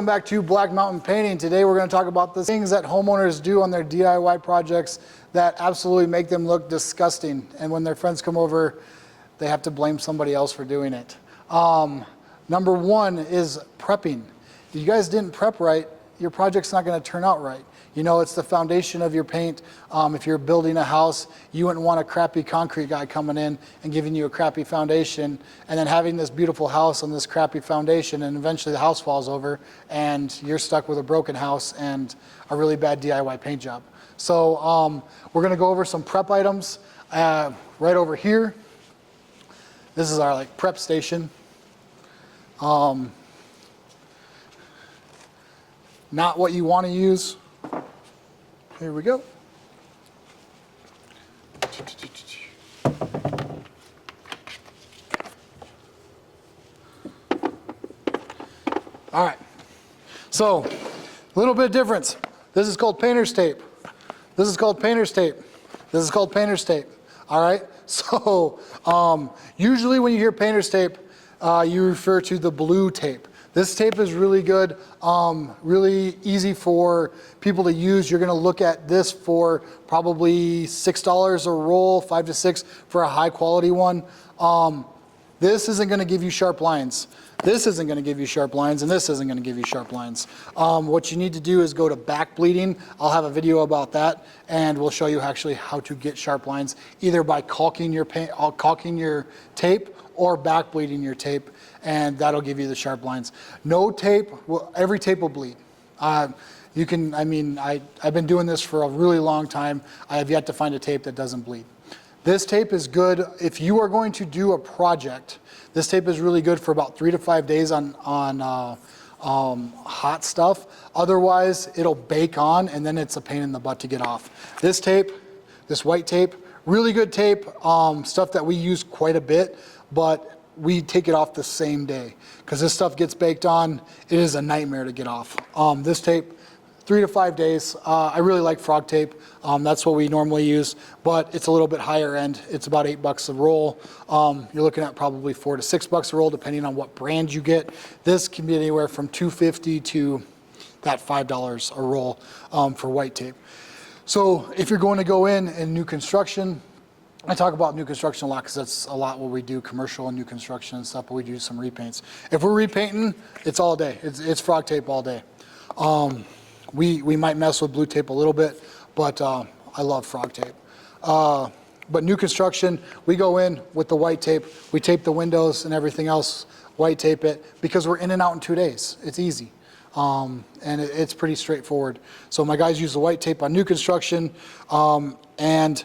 back to Black Mountain Painting. Today we're going to talk about the things that homeowners do on their DIY projects that absolutely make them look disgusting. And when their friends come over, they have to blame somebody else for doing it. Number one is prepping. If you guys didn't prep right, your project's not going to turn out right. You know, it's the foundation of your paint. If you're building a house, you wouldn't want a crappy concrete guy coming in and giving you a crappy foundation and then having this beautiful house on this crappy foundation, and eventually the house falls over and you're stuck with a broken house and a really bad DIY paint job. So we're going to go over some prep items right over here. This is our prep station. Not what you want to use. Here we go. All right. So, a little bit of difference. This is called painter's tape. This is called painter's tape. This is called painter's tape. All right. So, usually when you hear painter's tape, you refer to the blue tape. This tape is really good, really easy for people to use. You're going to look at this for probably $6 a roll, 5 to 6 for a high quality one. This isn't going to give you sharp lines. This isn't going to give you sharp lines, and this isn't going to give you sharp lines. What you need to do is go to back bleeding. I'll have a video about that, and we'll show you actually how to get sharp lines, either by caulking your tape or back bleeding your tape, and that'll give you the sharp lines. No tape, every tape will bleed. I've been doing this for a really long time. I have yet to find a tape that doesn't bleed. This tape is good if you are going to do a project. This tape is really good for about 3 to 5 days on hot stuff. Otherwise, it'll bake on, and then it's a pain in the butt to get off. This tape, this white tape, really good tape, stuff that we use quite a bit, but we take it off the same day because this stuff gets baked on. It is a nightmare to get off. This tape, 3 to 5 days. I really like frog tape. That's what we normally use, but it's a little bit higher end. It's about $8 a roll. You're looking at probably $4 to $6 a roll, depending on what brand you get. This can be anywhere from $2.50 to that $5 a roll for white tape. So if you're going to go in new construction, I talk about new construction a lot because that's a lot what we do, commercial and new construction and stuff, but we do some repaints. If we're repainting, it's all day. It's frog tape all day. We might mess with blue tape a little bit, but I love frog tape. But new construction, we go in with the white tape. We tape the windows and everything else, white tape it, because we're in and out in 2 days. It's easy. And it's pretty straightforward. So my guys use the white tape on new construction, and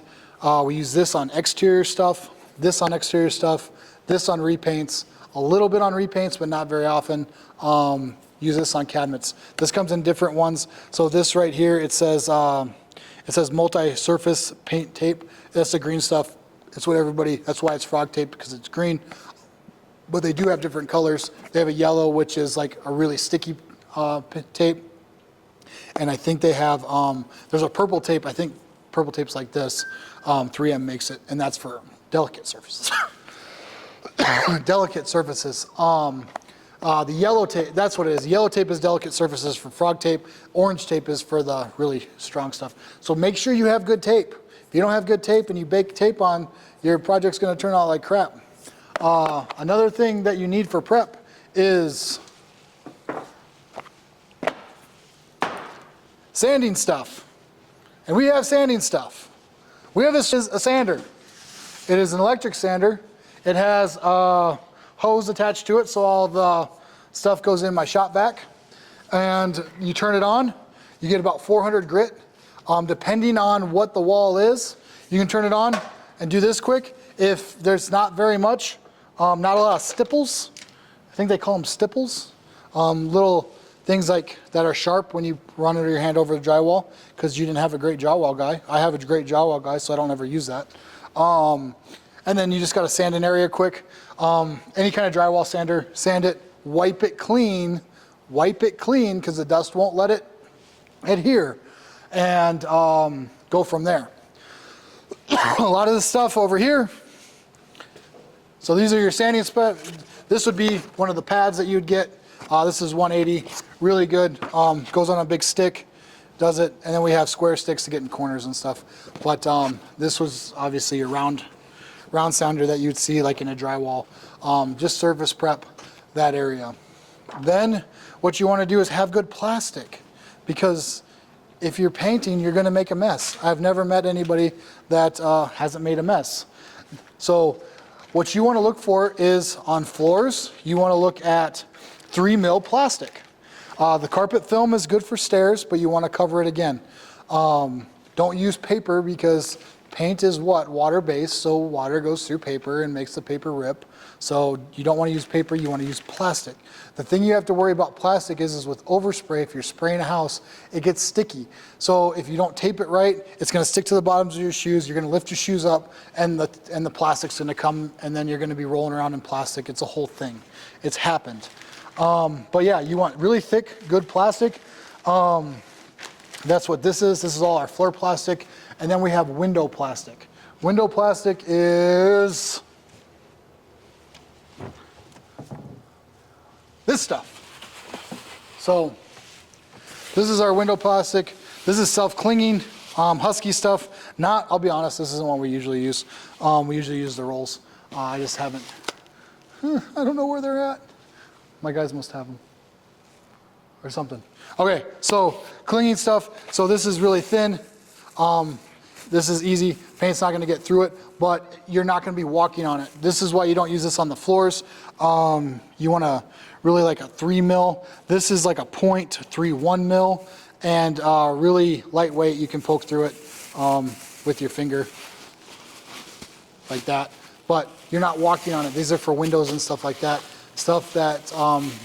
we use this on exterior stuff, this on exterior stuff, this on repaints, a little bit on repaints, but not very often. Use this on cabinets. This comes in different ones. So this right here, it says multi-surface paint tape. That's the green stuff. That's why it's frog tape, because it's green. But they do have different colors. They have a yellow, which is like a really sticky tape. And I think they have, there's a purple tape. I think purple tape's like this. 3M makes it, and that's for delicate surfaces. Delicate surfaces. The yellow tape, that's what it is. Yellow tape is delicate surfaces for frog tape. Orange tape is for the really strong stuff. So make sure you have good tape. If you don't have good tape and you bake tape on, your project's going to turn out like crap. Another thing that you need for prep is sanding stuff. And we have sanding stuff. We have this is a sander. It is an electric sander. It has a hose attached to it, so all the stuff goes in my shop vac. And you turn it on, you get about 400 grit. Depending on what the wall is, you can turn it on and do this quick. If there's not very much, not a lot of stipples, I think they call them stipples, little things like that are sharp when you run your hand over the drywall, because you didn't have a great drywall guy. I have a great drywall guy, so I don't ever use that. And then you just got to sand an area quick. Any kind of drywall sander, sand it, wipe it clean, because the dust won't let it adhere, and go from there. A lot of this stuff over here. So these are your sanding spots. This would be one of the pads that you'd get. This is 180, really good. Goes on a big stick, does it, and then we have square sticks to get in corners and stuff. But this was obviously a round sounder that you'd see like in a drywall. Just surface prep that area. Then what you want to do is have good plastic, because if you're painting, you're going to make a mess. I've never met anybody that hasn't made a mess. So what you want to look for is on floors, you want to look at 3 mil plastic. The carpet film is good for stairs, but you want to cover it again. Don't use paper, because paint is what? Water-based, so water goes through paper and makes the paper rip. So you don't want to use paper, you want to use plastic. The thing you have to worry about plastic is with overspray, if you're spraying a house, it gets sticky. So if you don't tape it right, it's going to stick to the bottoms of your shoes, you're going to lift your shoes up, and the plastic's going to come, and then you're going to be rolling around in plastic. It's a whole thing. It's happened. But yeah, you want really thick, good plastic. That's what this is. This is all our floor plastic. And then we have window plastic. Window plastic is this stuff. So this is our window plastic. This is self-clinging, Husky stuff. I'll be honest, this isn't what we usually use. We usually use the rolls. I just haven't, I don't know where they're at. My guys must have them or something. Okay, so clinging stuff. So this is really thin. This is easy. Paint's not going to get through it, but you're not going to be walking on it. This is why you don't use this on the floors. You want to really like a 3 mil. This is like a 0.31 mil, and really lightweight. You can poke through it with your finger like that, but you're not walking on it. These are for windows and stuff like that. Stuff that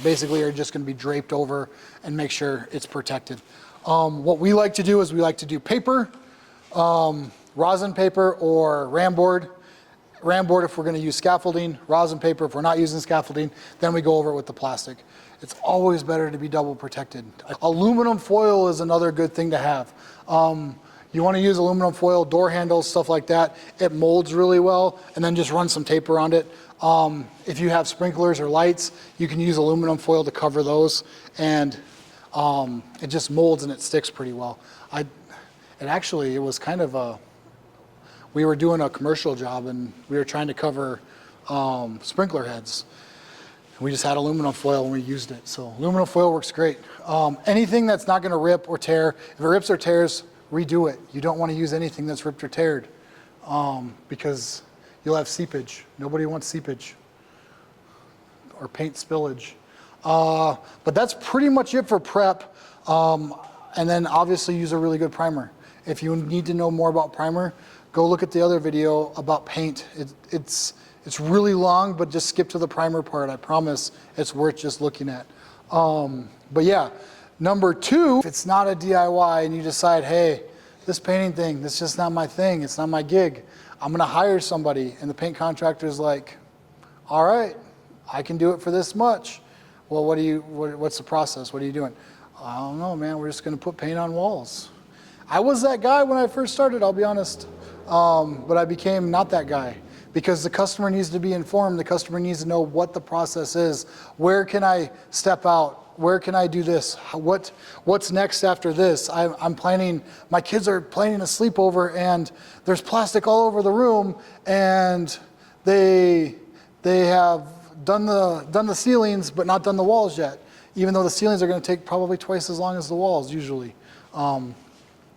basically are just going to be draped over and make sure it's protected. What we like to do is we like to do paper, rosin paper, or ram board. Ram board if we're going to use scaffolding, rosin paper if we're not using scaffolding, then we go over it with the plastic. It's always better to be double protected. Aluminum foil is another good thing to have. You want to use aluminum foil, door handles, stuff like that. It molds really well, and then just run some tape around it. If you have sprinklers or lights, you can use aluminum foil to cover those, and it just molds and it sticks pretty well. It was kind of we were doing a commercial job, and we were trying to cover sprinkler heads. We just had aluminum foil and we used it. So aluminum foil works great. Anything that's not going to rip or tear, if it rips or tears, redo it. You don't want to use anything that's ripped or teared, because you'll have seepage. Nobody wants seepage or paint spillage. But that's pretty much it for prep. And then obviously use a really good primer. If you need to know more about primer, go look at the other video about paint. It's really long, but just skip to the primer part. I promise it's worth just looking at. But yeah, number 2, if it's not a DIY and you decide, hey, this painting thing, this is just not my thing, it's not my gig, I'm gonna hire somebody, and the paint contractor's like, all right, I can do it for this much. Well, what's the process? What are you doing? I don't know, man, we're just gonna put paint on walls. I was that guy when I first started, I'll be honest, but I became not that guy, because the customer needs to be informed. The customer needs to know what the process is. Where can I step out? Where can I do this? What's next after this? I'm planning, my kids are planning a sleepover, and there's plastic all over the room, and they have done the ceilings but not done the walls yet, even though the ceilings are going to take probably twice as long as the walls usually.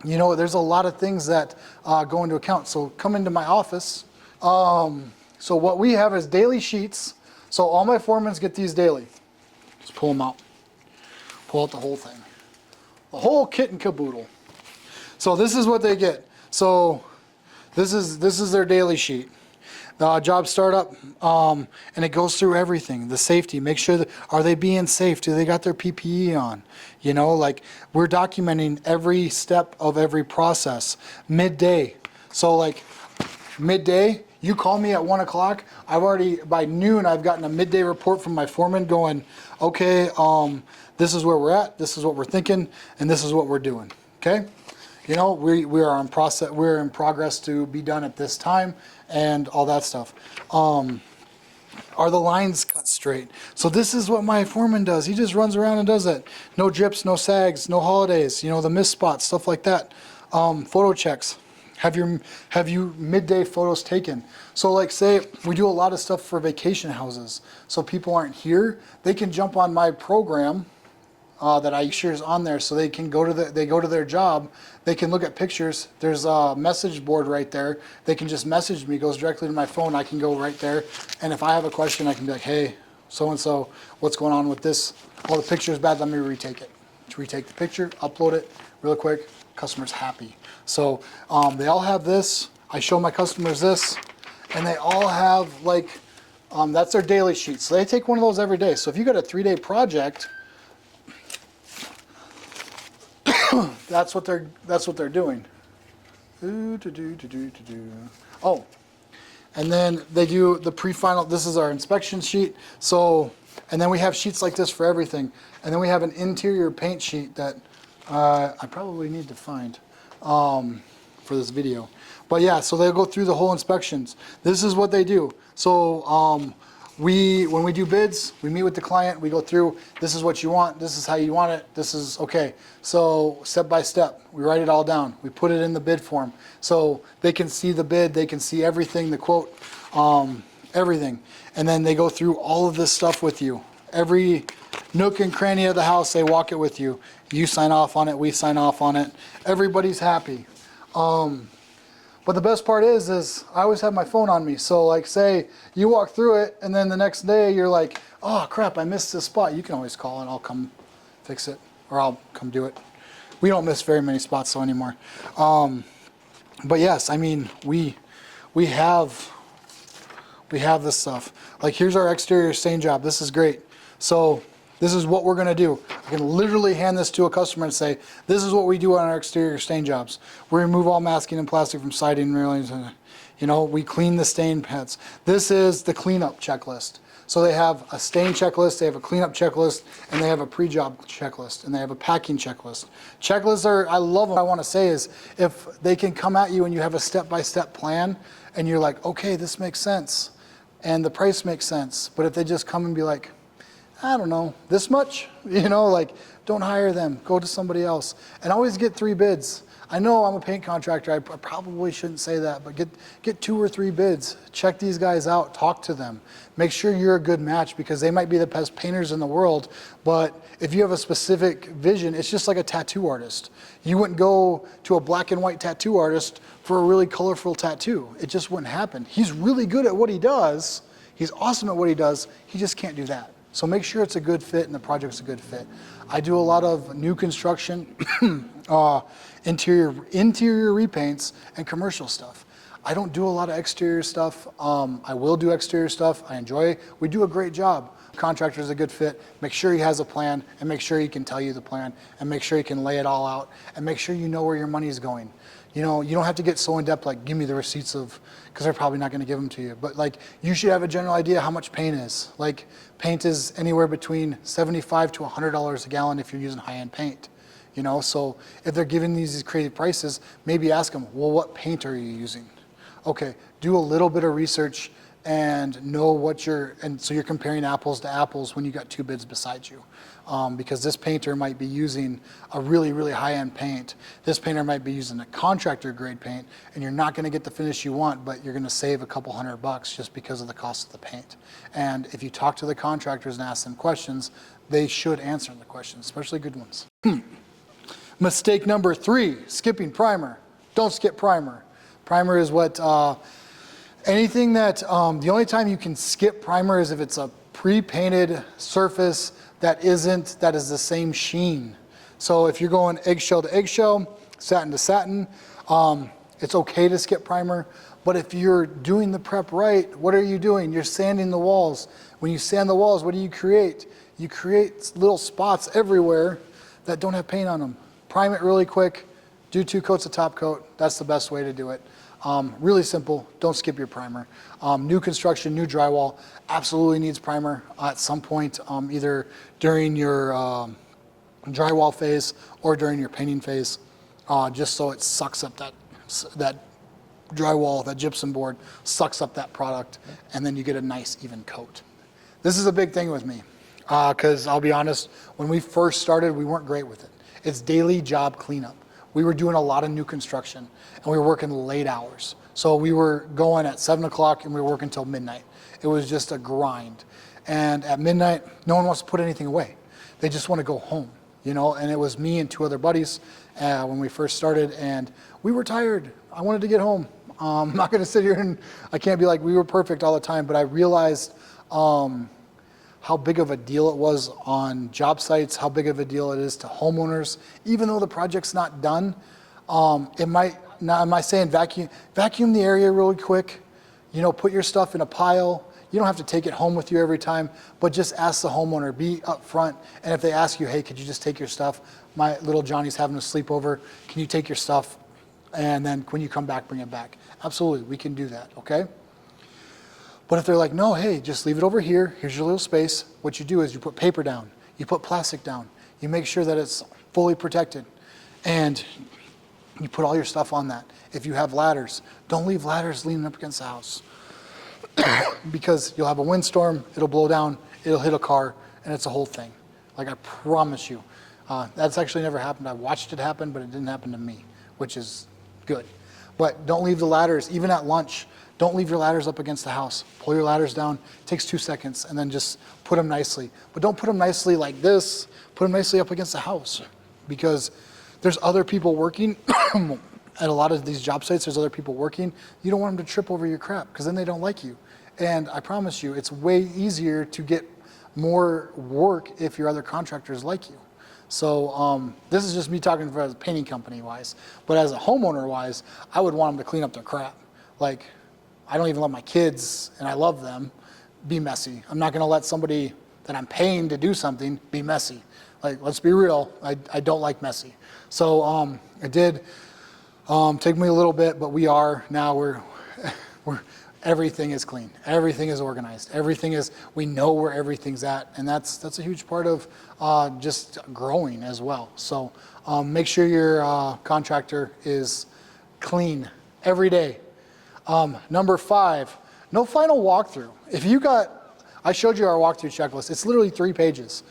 You know, there's a lot of things that go into account. So come into my office. So what we have is daily sheets. So all my foremans get these daily. Just pull them out. Pull out the whole thing. The whole kit and caboodle. So this is what they get. So this is their daily sheet. Job startup, and it goes through everything. The safety, make sure that, are they being safe? Do they got their PPE on? You know, like, we're documenting every step of every process. Midday, so like midday, you call me at 1 o'clock, I've already, by noon, I've gotten a midday report from my foreman going, okay, this is where we're at, this is what we're thinking, and this is what we're doing, okay? You know, we are in process, we're in progress to be done at this time, and all that stuff. Are the lines cut straight? So this is what my foreman does. He just runs around and does it. No drips, no sags, no holidays, you know, the mist spots, stuff like that. Photo checks. Have you midday photos taken? So like say we do a lot of stuff for vacation houses. So people aren't here, they can jump on my program that I share is on there, so they can go to their job, they can look at pictures. There's a message board right there. They can just message me, goes directly to my phone. I can go right there, and if I have a question, I can be like, hey, so and so, what's going on with this? Oh, the picture's bad. Let me retake it. Retake the picture, upload it real quick. Customer's happy. So they all have this. I show my customers this, and they all have like that's their daily sheet. So they take one of those every day. So if you got a 3-day project, that's what they're doing. Oh, and then they do the pre-final. This is our inspection sheet. So, and then we have sheets like this for everything. And then we have an interior paint sheet that I probably need to find for this video. But yeah, so they'll go through the whole inspections. This is what they do. So when we do bids, we meet with the client, we go through, this is what you want, this is how you want it, this is okay. So step by step, we write it all down. We put it in the bid form. So they can see the bid, they can see everything, the quote, everything. And then they go through all of this stuff with you. Every nook and cranny of the house, they walk it with you. You sign off on it, we sign off on it. Everybody's happy. But the best part is I always have my phone on me. So like say you walk through it and then the next day you're like, oh crap, I missed this spot. You can always call and I'll come fix it, or I'll come do it. We don't miss very many spots though anymore. But yes, I mean, we have this stuff. Like here's our exterior stain job. This is great. So this is what we're gonna do. I can literally hand this to a customer and say, this is what we do on our exterior stain jobs. We remove all masking and plastic from siding and railings. You know, we clean the stain pads. This is the cleanup checklist. So they have a stain checklist, they have a cleanup checklist, and they have a pre-job checklist, and they have a packing checklist. Checklists are, I love them. What I wanna say is, if they can come at you and you have a step-by-step plan, and you're like, okay, this makes sense, and the price makes sense, but if they just come and be like, I don't know, this much? You know, like, don't hire them, go to somebody else. And always get 3 bids. I know I'm a paint contractor, I probably shouldn't say that, but get 2 or 3 bids. Check these guys out, talk to them. Make sure you're a good match, because they might be the best painters in the world, but if you have a specific vision, it's just like a tattoo artist. You wouldn't go to a black and white tattoo artist for a really colorful tattoo. It just wouldn't happen. He's really good at what he does, he's awesome at what he does, he just can't do that. So make sure it's a good fit and the project's a good fit. I do a lot of new construction, interior repaints, and commercial stuff. I don't do a lot of exterior stuff. I will do exterior stuff. I enjoy it. We do a great job. Contractor's a good fit. Make sure he has a plan, and make sure he can tell you the plan, and make sure he can lay it all out, and make sure you know where your money's going. You know, you don't have to get so in depth, like give me the receipts of, because they're probably not going to give them to you. But like, you should have a general idea how much paint is. Like, paint is anywhere between $75 to $100 a gallon if you're using high-end paint. You know, so if they're giving these crazy prices, maybe ask them, well, what paint are you using? Okay, do a little bit of research and know what so you're comparing apples to apples when you got 2 bids beside you. Because this painter might be using a really, really high-end paint. This painter might be using a contractor grade paint, and you're not gonna get the finish you want, but you're gonna save a couple $100 just because of the cost of the paint. And if you talk to the contractors and ask them questions, they should answer the questions, especially good ones. Mistake number 3, skipping primer. Don't skip primer. Primer is what, anything that, the only time you can skip primer is if it's a pre-painted surface that is the same sheen. So if you're going eggshell to eggshell, satin to satin, it's okay to skip primer. But if you're doing the prep right, what are you doing? You're sanding the walls. When you sand the walls, what do you create? You create little spots everywhere that don't have paint on them. Prime it really quick, do 2 coats of top coat. That's the best way to do it. Really simple, don't skip your primer. New construction, new drywall, absolutely needs primer at some point, either during your drywall phase or during your painting phase, just so it sucks up that drywall, that gypsum board sucks up that product, and then you get a nice even coat. This is a big thing with me, because I'll be honest, when we first started, we weren't great with it. It's daily job cleanup. We were doing a lot of new construction, and we were working late hours. So we were going at 7 o'clock, and we were working until midnight. It was just a grind. And at midnight, no one wants to put anything away. They just want to go home, you know? And it was me and 2 other buddies when we first started, and we were tired. I wanted to get home. I'm not going to sit here and I can't be like we were perfect all the time, but I realized how big of a deal it was on job sites, how big of a deal it is to homeowners. Even though the project's not done, it might not, am I saying vacuum the area really quick, you know, put your stuff in a pile. You don't have to take it home with you every time, but just ask the homeowner, be upfront. And if they ask you, hey, could you just take your stuff? My little Johnny's having a sleepover. Can you take your stuff? And then when you come back, bring it back. Absolutely, we can do that, okay? But if they're like, no, hey, just leave it over here. Here's your little space. What you do is you put paper down. You put plastic down. You make sure that it's fully protected. And you put all your stuff on that. If you have ladders, don't leave ladders leaning up against the house. Because you'll have a windstorm, it'll blow down, it'll hit a car, and it's a whole thing. Like, I promise you. That's actually never happened. I watched it happen, but it didn't happen to me, which is good. But don't leave the ladders, even at lunch, don't leave your ladders up against the house. Pull your ladders down, it takes 2 seconds, and then just put them nicely. But don't put them nicely like this, put them nicely up against the house. Because there's other people working. At a lot of these job sites, there's other people working. You don't want them to trip over your crap, because then they don't like you. And I promise you, it's way easier to get more work if your other contractors like you. So this is just me talking for as a painting company wise, but as a homeowner wise, I would want them to clean up their crap. Like, I don't even let my kids, and I love them, be messy. I'm not gonna let somebody that I'm paying to do something be messy. Like, let's be real, I don't like messy. So it did take me a little bit, but we're everything is clean, everything is organized, we know where everything's at, and that's a huge part of just growing as well. So make sure your contractor is clean every day. Number 5, no final walkthrough. I showed you our walkthrough checklist. It's literally 3 pages.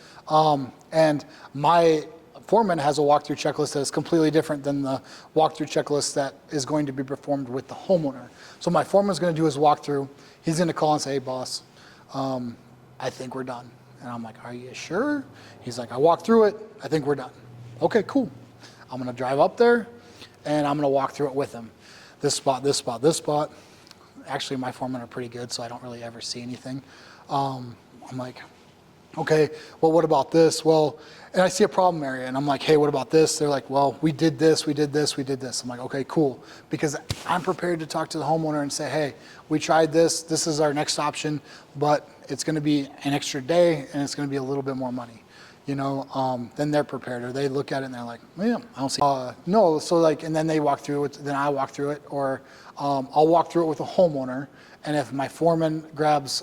And my foreman has a walkthrough checklist that is completely different than the walkthrough checklist that is going to be performed with the homeowner. So my foreman's going to do his walkthrough. He's going to call and say, hey, boss, I think we're done. And I'm like, are you sure? He's like, I walked through it. I think we're done. Okay, cool. I'm going to drive up there, and I'm going to walk through it with him. This spot, this spot, this spot. Actually, my foremen are pretty good, so I don't really ever see anything. I'm like, okay, well, what about this? Well, and I see a problem area, and I'm like, hey, what about this? They're like, well, we did this, we did this, we did this. I'm like, okay, cool. Because I'm prepared to talk to the homeowner and say, hey, we tried this, this is our next option, but it's gonna be an extra day, and it's gonna be a little bit more money. You know, then they're prepared, or they look at it and they're like, yeah, I don't see, no, so like, and then they walk through it, then I walk through it, or I'll walk through it with a homeowner, and if my foreman grabs,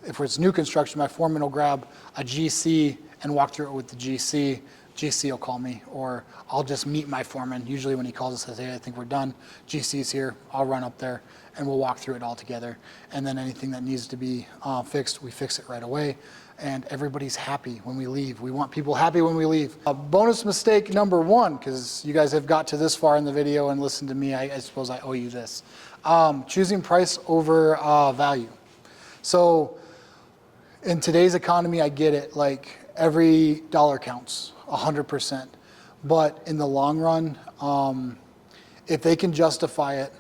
if it's new construction, my foreman will grab a GC and walk through it with the GC. GC will call me, or I'll just meet my foreman. Usually when he calls and says, hey, I think we're done, GC's here, I'll run up there and we'll walk through it all together. And then anything that needs to be fixed, we fix it right away. And everybody's happy when we leave. We want people happy when we leave. Bonus mistake number 1, because you guys have got to this far in the video and listened to me, I suppose I owe you this. Choosing price over value. So in today's economy, I get it, like every dollar counts, 100%. But in the long run, if they can justify it,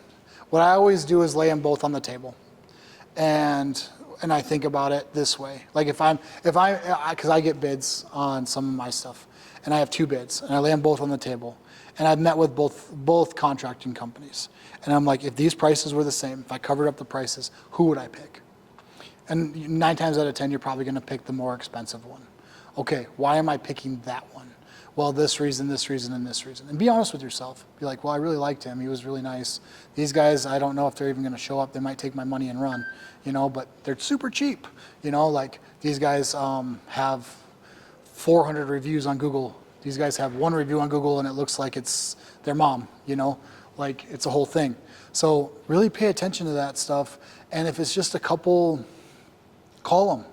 what I always do is lay them both on the table. And I think about it this way. Like because I get bids on some of my stuff, and I have 2 bids, and I lay them both on the table. And I've met with both contracting companies. And I'm like, if these prices were the same, if I covered up the prices, who would I pick? And 9 times out of 10, you're probably gonna pick the more expensive one. Okay, why am I picking that one? Well, this reason, and this reason. And be honest with yourself. Be like, well, I really liked him. He was really nice. These guys, I don't know if they're even gonna show up. They might take my money and run, you know, but they're super cheap. You know, like these guys have 400 reviews on Google. These guys have 1 review on Google and it looks like it's their mom, you know, like it's a whole thing. So really pay attention to that stuff. And if it's just a couple, call them.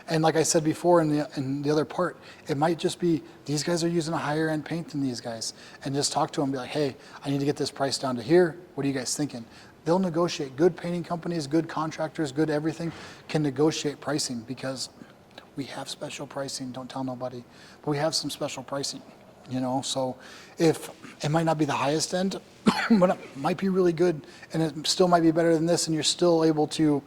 And like I said before in the other part, it might just be these guys are using a higher end paint than these guys. And just talk to them, be like, hey, I need to get this price down to here. What are you guys thinking? They'll negotiate. Good painting companies, good contractors, good everything can negotiate pricing, because we have special pricing. Don't tell nobody, but we have some special pricing, you know? So if it might not be the highest end, but it might be really good, and it still might be better than this, and you're still able to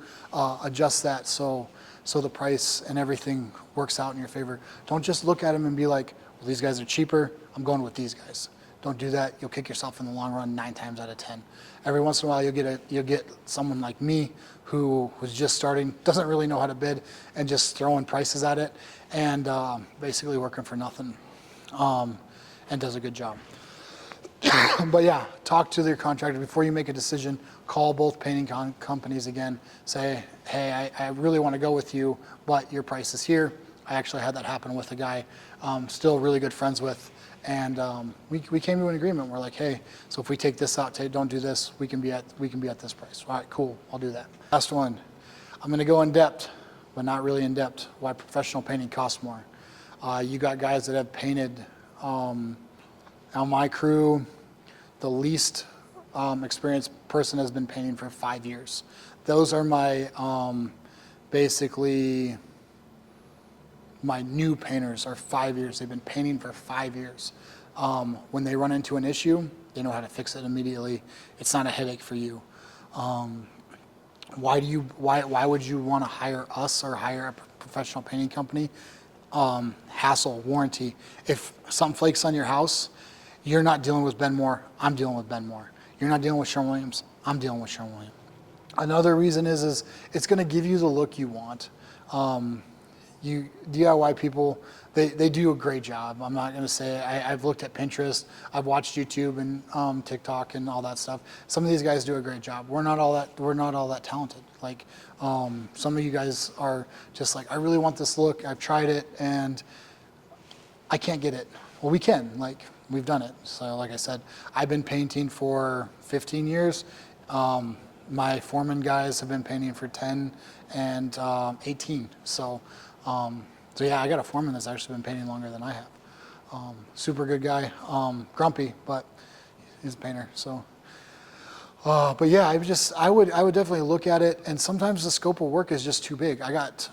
adjust that so the price and everything works out in your favor. Don't just look at them and be like, well, these guys are cheaper, I'm going with these guys. Don't do that. You'll kick yourself in the long run 9 times out of 10. Every once in a while you'll get someone like me who was just starting, doesn't really know how to bid, and just throwing prices at it, and basically working for nothing, and does a good job. But yeah, talk to their contractor before you make a decision. Call both painting companies again. Say, hey, I really want to go with you, but your price is here. I actually had that happen with a guy, still really good friends with, and we came to an agreement. We're like, hey, so if we take this out, don't do this, we can be at this price. All right, cool, I'll do that. Last one, I'm going to go in depth, but not really in depth. Why professional painting costs more. You got guys that have painted. On my crew, the least experienced person has been painting for 5 years. Those are my, basically, my new painters are 5 years. They've been painting for 5 years. When they run into an issue, they know how to fix it immediately. It's not a headache for you. Why would you want to hire us or hire a professional painting company? Hassle, warranty. If something flakes on your house, you're not dealing with Ben Moore, I'm dealing with Ben Moore. You're not dealing with Sherwin-Williams, I'm dealing with Sherwin-Williams. Another reason is it's going to give you the look you want. You DIY people, they do a great job. I'm not going to say I've looked at Pinterest, I've watched YouTube and TikTok and all that stuff. Some of these guys do a great job. We're not all that talented. Like some of you guys are just like, I really want this look. I've tried it and I can't get it. Well, we can. Like, we've done it. So like I said, I've been painting for 15 years. My foreman guys have been painting for 10 and 18. So yeah, I got a foreman that's actually been painting longer than I have. Super good guy, grumpy, but he's a painter. So, but yeah, I would definitely look at it. And sometimes the scope of work is just too big. I got,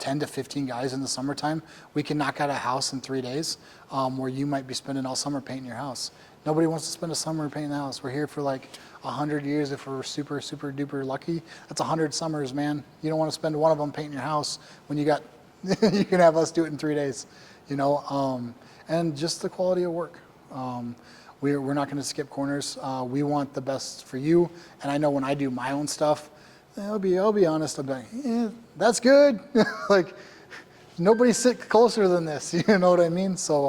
10 to 15 guys in the summertime. We can knock out a house in 3 days, where you might be spending all summer painting your house. Nobody wants to spend a summer painting the house. We're here for like 100 years if we're super, super duper lucky. That's 100 summers, man. You don't want to spend one of them painting your house when you got, you can have us do it in 3 days, and just the quality of work. We're not going to skip corners. We want the best for you. And I know when I do my own stuff, I'll be honest, I'll be like, yeah, that's good. Like, nobody sit closer than this, you know what I mean? So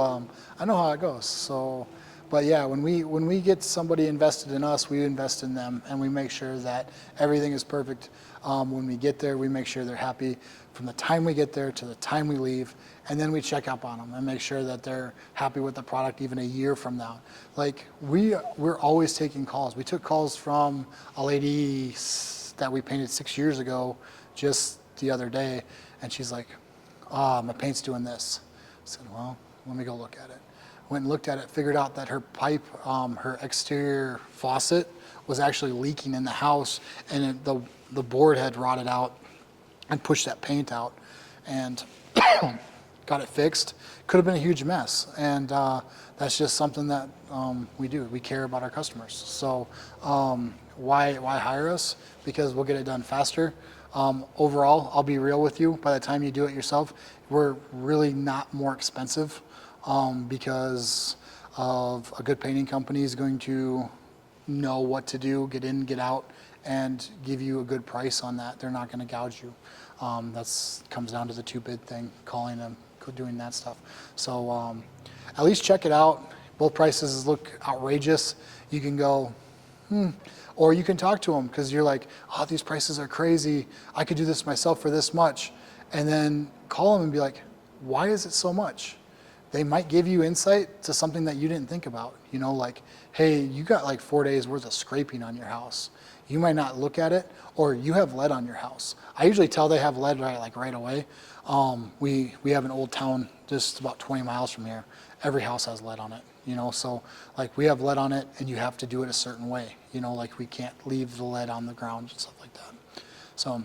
I know how it goes. So, but yeah, when we get somebody invested in us, we invest in them, and we make sure that everything is perfect. When we get there, we make sure they're happy from the time we get there to the time we leave, and then we check up on them and make sure that they're happy with the product even a year from now. Like, we're always taking calls. We took calls from a lady that we painted 6 years ago just the other day, and she's like, my paint's doing this. I said, well, let me go look at it. Went and looked at it, figured out that her pipe, her exterior faucet was actually leaking in the house, and the board had rotted out and pushed that paint out, and got it fixed. Could have been a huge mess, and that's just something that we do. We care about our customers. So why hire us? Because we'll get it done faster. Overall, I'll be real with you, by the time you do it yourself, we're really not more expensive, because of a good painting company is going to know what to do, get in, get out, and give you a good price on that. They're not going to gouge you. That's comes down to the 2-bid thing, calling them, doing that stuff. So at least check it out. Both prices look outrageous. You can go, or you can talk to them, because you're like, oh, these prices are crazy. I could do this myself for this much. And then call them and be like, why is it so much? they might give you insight to something that you didn't think about. You know, like, hey, you got like 4 days worth of scraping on your house. You might not look at it, or you have lead on your house. I usually tell they have lead right away. We have an old town just about 20 miles from here. Every house has lead on it, you know, so like we have lead on it and you have to do it a certain way, you know, like we can't leave the lead on the ground and stuff like that. So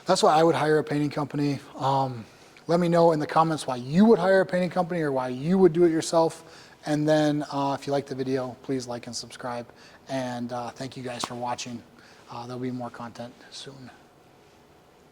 that's why I would hire a painting company. Let me know in the comments why you would hire a painting company or why you would do it yourself. And then if you like the video, please like and subscribe. And thank you guys for watching. There'll be more content soon.